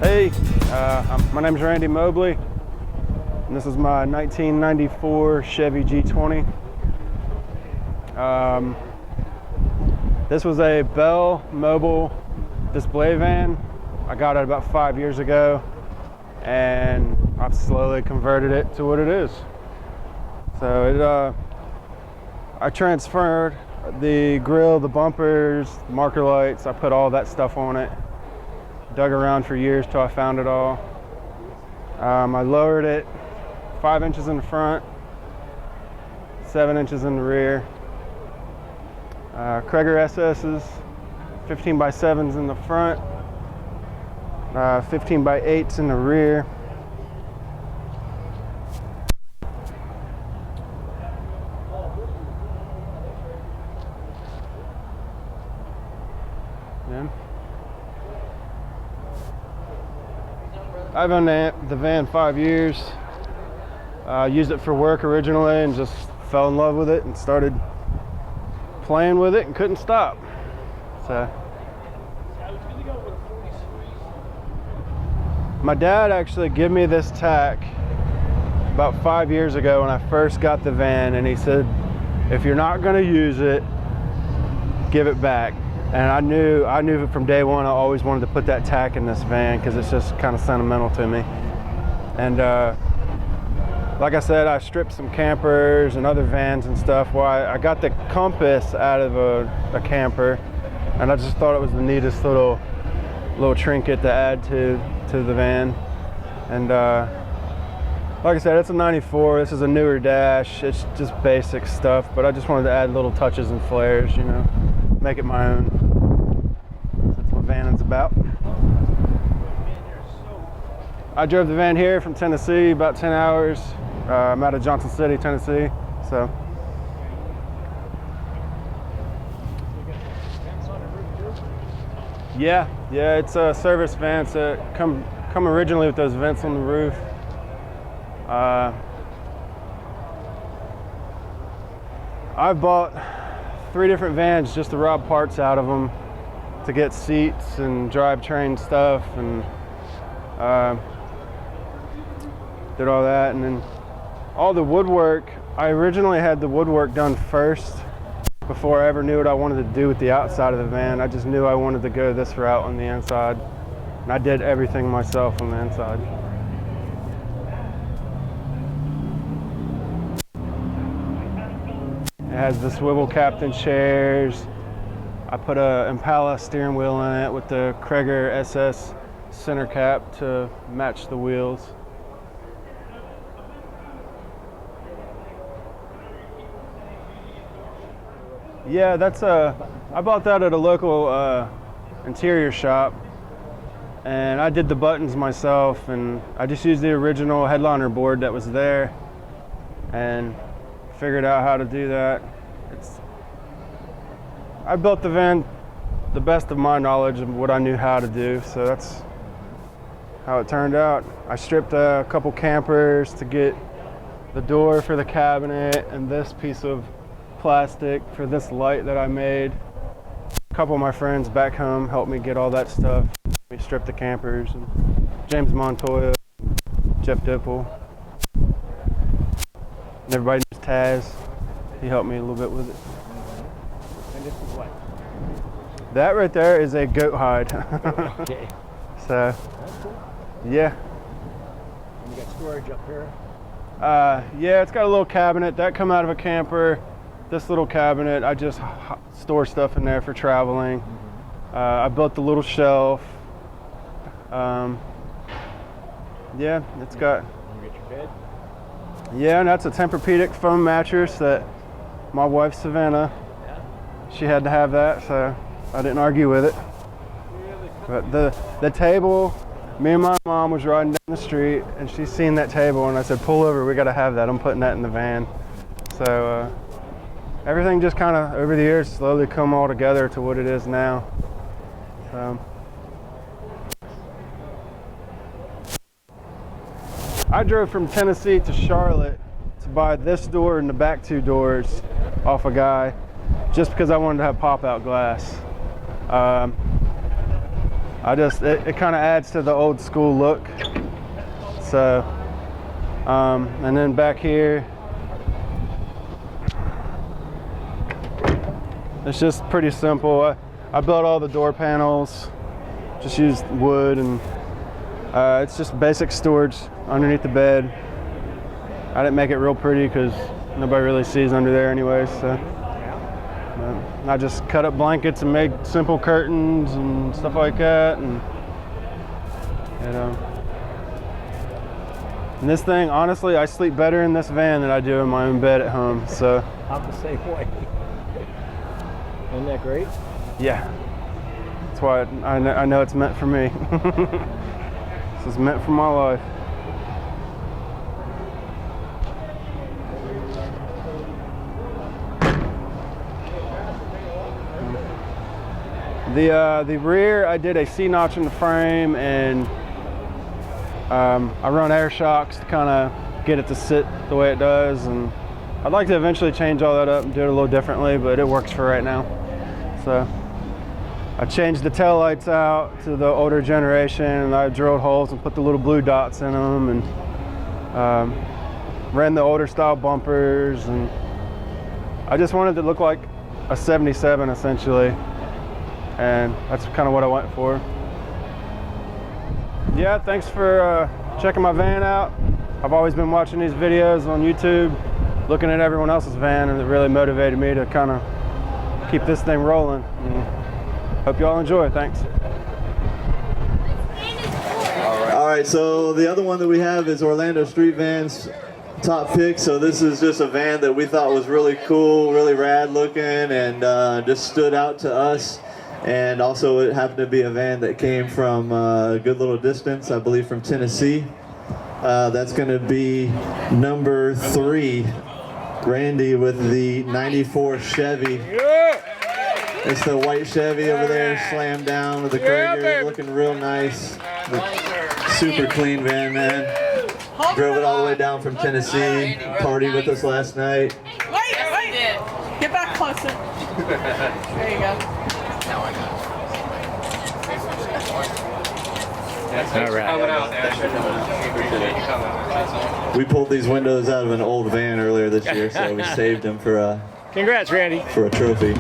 Hey, my name's Randy Mobley, and this is my 1994 Chevy G20. This was a Bell mobile display van. I got it about 5 years ago, and I've slowly converted it to what it is. So I transferred the grill, the bumpers, marker lights. I put all that stuff on it. Dug around for years till I found it all. I lowered it 5 inches in the front, 7 inches in the rear. Krager SS's, 15 by 7s in the front, 15 by 8s in the rear. Yeah. I've owned the van 5 years. Used it for work originally and just fell in love with it and started playing with it and couldn't stop. So my dad actually gave me this tack about 5 years ago when I first got the van, and he said, if you're not going to use it, give it back. And I knew from day one I always wanted to put that tack in this van because it's just kind of sentimental to me. And like I said, I stripped some campers and other vans and stuff. Well, I got the compass out of a camper, and I just thought it was the neatest little trinket to add to the van. And like I said, it's a 94. This is a newer dash. It's just basic stuff, but I just wanted to add little touches and flares, you know, make it my own. That's what vanning is about. I drove the van here from Tennessee, about 10 hours. I'm out of Johnson City, Tennessee. So. Yeah, it's a service van. So come originally with those vents on the roof. I've bought 3 different vans just to rob parts out of them, to get seats and drivetrain stuff, and did all that. And then all the woodwork, I originally had the woodwork done first before I ever knew what I wanted to do with the outside of the van. I just knew I wanted to go this route on the inside, and I did everything myself on the inside. It has the swivel captain chairs. I put a Impala steering wheel in it with the Krager SS center cap to match the wheels. Yeah, I bought that at a local interior shop, and I did the buttons myself, and I just used the original headliner board that was there and figured out how to do that. I built the van the best of my knowledge of what I knew how to do, so that's how it turned out. I stripped a couple campers to get the door for the cabinet and this piece of plastic for this light that I made. A couple of my friends back home helped me get all that stuff. We stripped the campers, and James Montoya, Jeff Dipple, and everybody knows Taz. He helped me a little bit with it. And this is what? That right there is a goat hide. Okay. So, that's cool. Yeah. And you got storage up here? Yeah, it's got a little cabinet that come out of a camper. This little cabinet, I just store stuff in there for traveling. Mm-hmm. I built the little shelf. Yeah, it's got. You get your bed? Yeah, and that's a Tempur-Pedic foam mattress that my wife Savannah, she had to have that, so I didn't argue with it. But the table, me and my mom was riding down the street, and she seen that table, and I said, pull over, we gotta have that. I'm putting that in the van. So everything just kind of, over the years, slowly come all together to what it is now. I drove from Tennessee to Charlotte to buy this door and the back 2 doors off a guy, just because I wanted to have pop-out glass. it kind of adds to the old school look. So, and then back here, it's just pretty simple. I built all the door panels, just used wood, and it's just basic storage underneath the bed. I didn't make it real pretty because nobody really sees under there anyway, so. I just cut up blankets and made simple curtains and stuff like that, and and this thing, honestly, I sleep better in this van than I do in my own bed at home. So I'm the same way. Isn't that great? yeah, that's why I know it's meant for me. This is meant for my life. The rear, I did a C-notch in the frame, and I run air shocks to kind of get it to sit the way it does, and I'd like to eventually change all that up and do it a little differently, but it works for right now. So I changed the taillights out to the older generation, and I drilled holes and put the little blue dots in them, and ran the older style bumpers, and I just wanted it to look like a 77 essentially. And that's kind of what I went for. Yeah, thanks for checking my van out. I've always been watching these videos on YouTube, looking at everyone else's van, and it really motivated me to kind of keep this thing rolling. And hope you all enjoy. Thanks. All right, so the other one that we have is Orlando Street Van's top pick. So this is just a van that we thought was really cool, really rad looking, and just stood out to us. And also it happened to be a van that came from a good little distance, I believe from Tennessee. That's going to be number 3, Randy with the 94 Chevy. It's the white Chevy over there, slammed down with the Krieger, looking real nice. Super clean van, man. Drove it all the way down from Tennessee, partied with us last night. Wait, get back closer. There you go. All right. We pulled these windows out of an old van earlier this year, so we saved them for Congrats, Randy. a trophy.